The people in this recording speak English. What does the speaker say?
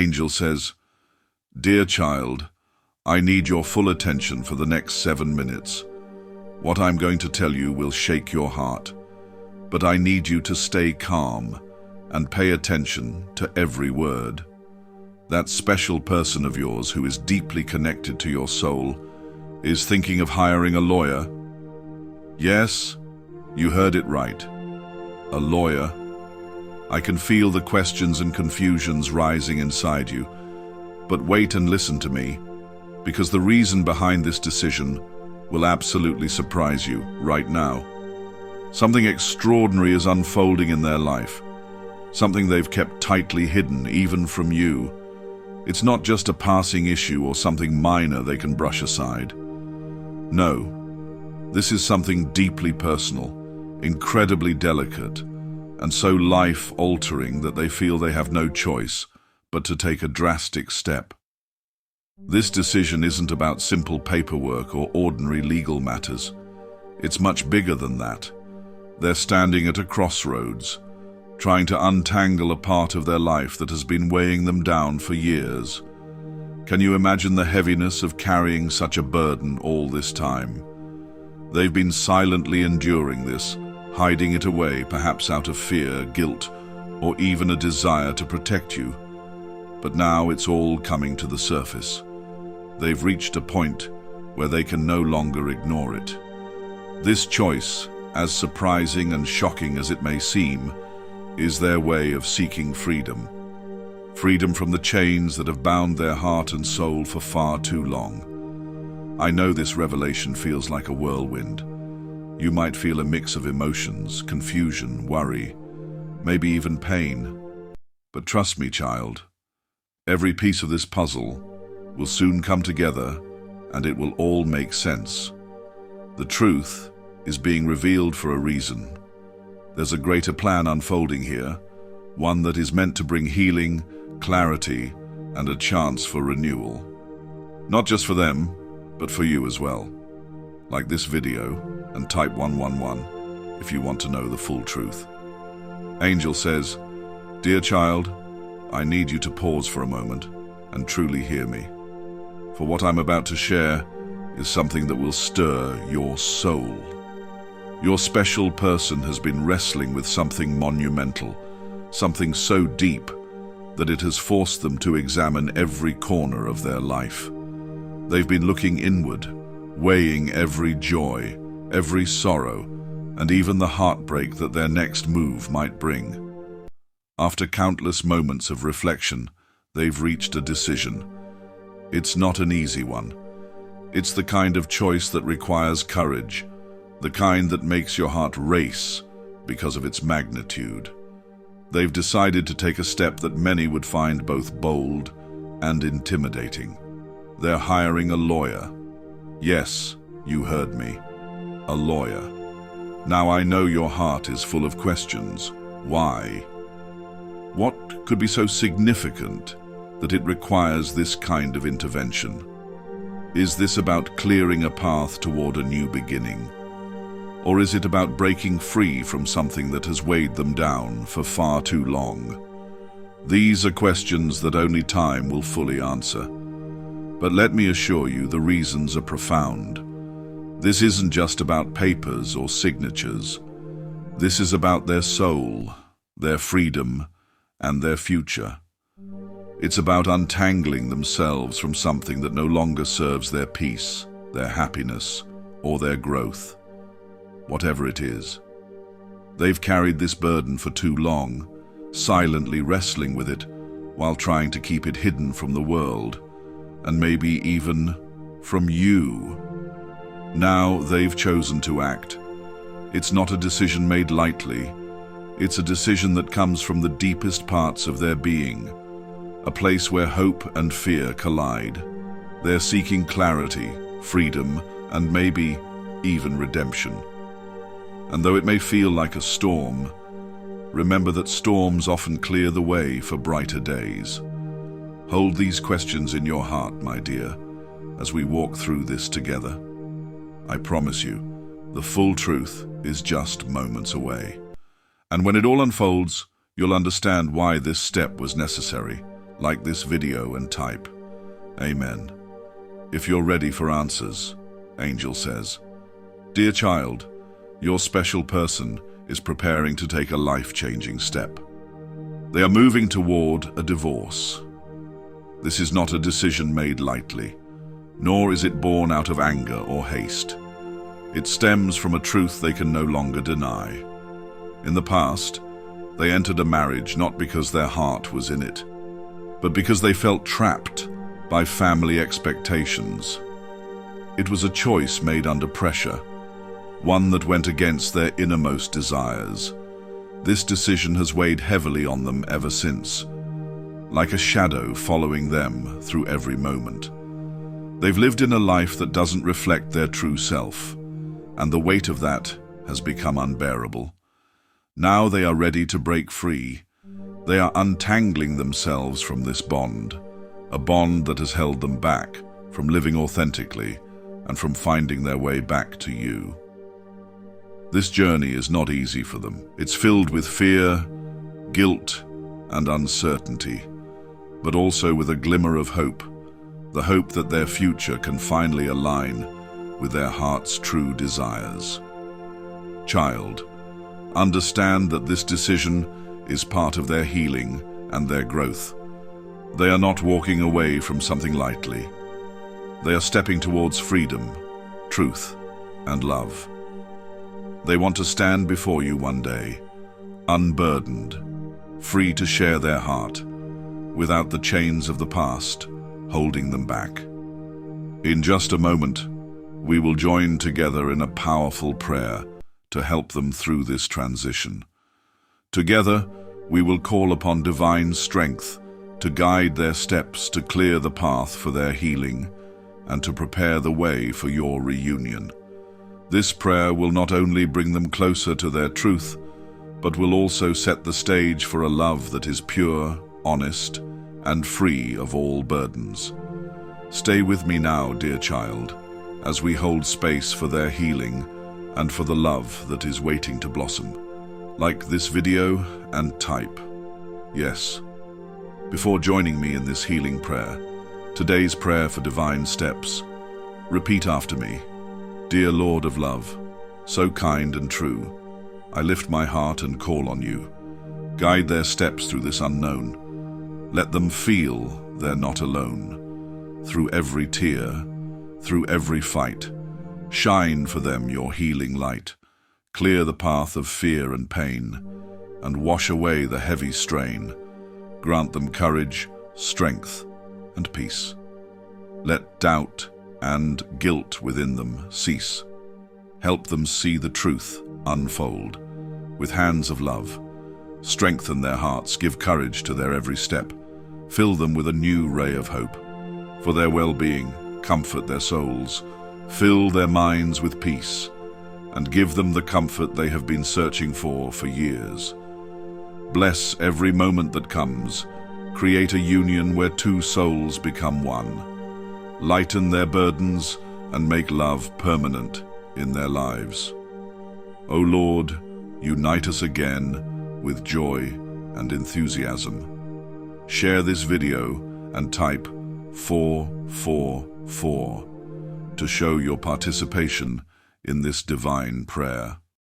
Angel says, "Dear child, I need your full attention for the next 7 minutes. What I'm going to tell you will shake your heart, but I need you to stay calm and pay attention to every word. That special person of yours who is deeply connected to your soul is thinking of hiring a lawyer. Yes, you heard it right. A lawyer. I can feel the questions and confusions rising inside you, but wait and listen to me, because the reason behind this decision will absolutely surprise you right now. Something extraordinary is unfolding in their life, something they've kept tightly hidden even from you. It's not just a passing issue or something minor they can brush aside. No, this is something deeply personal, incredibly delicate, and so life-altering that they feel they have no choice but to take a drastic step. This decision isn't about simple paperwork or ordinary legal matters. It's much bigger than that. They're standing at a crossroads, trying to untangle a part of their life that has been weighing them down for years. Can you imagine the heaviness of carrying such a burden all this time? They've been silently enduring this, hiding it away, perhaps out of fear, guilt, or even a desire to protect you. But now it's all coming to the surface. They've reached a point where they can no longer ignore it. This choice, as surprising and shocking as it may seem, is their way of seeking freedom. Freedom from the chains that have bound their heart and soul for far too long. I know this revelation feels like a whirlwind. You might feel a mix of emotions, confusion, worry, maybe even pain. But trust me, child, every piece of this puzzle will soon come together, and it will all make sense. The truth is being revealed for a reason. There's a greater plan unfolding here, one that is meant to bring healing, clarity, and a chance for renewal. Not just for them, but for you as well. Like this video and type 111 if you want to know the full truth. Angel says, "Dear child, I need you to pause for a moment and truly hear me. For what I'm about to share is something that will stir your soul. Your special person has been wrestling with something monumental, something so deep that it has forced them to examine every corner of their life. They've been looking inward, weighing every joy, every sorrow, and even the heartbreak that their next move might bring. After countless moments of reflection, they've reached a decision. It's not an easy one. It's the kind of choice that requires courage, the kind that makes your heart race because of its magnitude. They've decided to take a step that many would find both bold and intimidating. They're hiring a lawyer. Yes, you heard me. A lawyer. Now I know your heart is full of questions. Why? What could be so significant that it requires this kind of intervention? Is this about clearing a path toward a new beginning? Or is it about breaking free from something that has weighed them down for far too long? These are questions that only time will fully answer. But let me assure you, the reasons are profound. This isn't just about papers or signatures. This is about their soul, their freedom, and their future. It's about untangling themselves from something that no longer serves their peace, their happiness, or their growth. Whatever it is. They've carried this burden for too long, silently wrestling with it while trying to keep it hidden from the world, and maybe even from you. Now they've chosen to act. It's not a decision made lightly. It's a decision that comes from the deepest parts of their being, a place where hope and fear collide. They're seeking clarity, freedom, and maybe even redemption. And though it may feel like a storm, remember that storms often clear the way for brighter days. Hold these questions in your heart, my dear, as we walk through this together. I promise you, the full truth is just moments away. And when it all unfolds, you'll understand why this step was necessary, like this video and type Amen. If you're ready for answers, Angel says, "Dear child, your special person is preparing to take a life-changing step. They are moving toward a divorce. This is not a decision made lightly, nor is it born out of anger or haste. It stems from a truth they can no longer deny. In the past, they entered a marriage not because their heart was in it, but because they felt trapped by family expectations. It was a choice made under pressure, one that went against their innermost desires. This decision has weighed heavily on them ever since, like a shadow following them through every moment. They've lived in a life that doesn't reflect their true self, and the weight of that has become unbearable. Now they are ready to break free. They are untangling themselves from this bond, a bond that has held them back from living authentically and from finding their way back to you. This journey is not easy for them. It's filled with fear, guilt, and uncertainty, but also with a glimmer of hope, the hope that their future can finally align with their heart's true desires. Child, understand that this decision is part of their healing and their growth. They are not walking away from something lightly. They are stepping towards freedom, truth, and love. They want to stand before you one day, unburdened, free to share their heart, without the chains of the past holding them back. In just a moment, we will join together in a powerful prayer to help them through this transition. Together, we will call upon divine strength to guide their steps, to clear the path for their healing, and to prepare the way for your reunion. This prayer will not only bring them closer to their truth, but will also set the stage for a love that is pure, honest, and free of all burdens. Stay with me now, dear child, as we hold space for their healing and for the love that is waiting to blossom. Like this video and type yes. Before joining me in this healing prayer, today's prayer for divine steps, repeat after me. Dear Lord of love, so kind and true, I lift my heart and call on you. Guide their steps through this unknown. Let them feel they're not alone. Through every tear, through every fight, shine for them your healing light. Clear the path of fear and pain, and wash away the heavy strain. Grant them courage, strength, and peace. Let doubt and guilt within them cease. Help them see the truth unfold. With hands of love, strengthen their hearts, give courage to their every step. Fill them with a new ray of hope. For their well-being, comfort their souls. Fill their minds with peace, and give them the comfort they have been searching for years. Bless every moment that comes. Create a union where two souls become one. Lighten their burdens and make love permanent in their lives. O Lord, unite us again with joy and enthusiasm. Share this video and type 444 to show your participation in this divine prayer.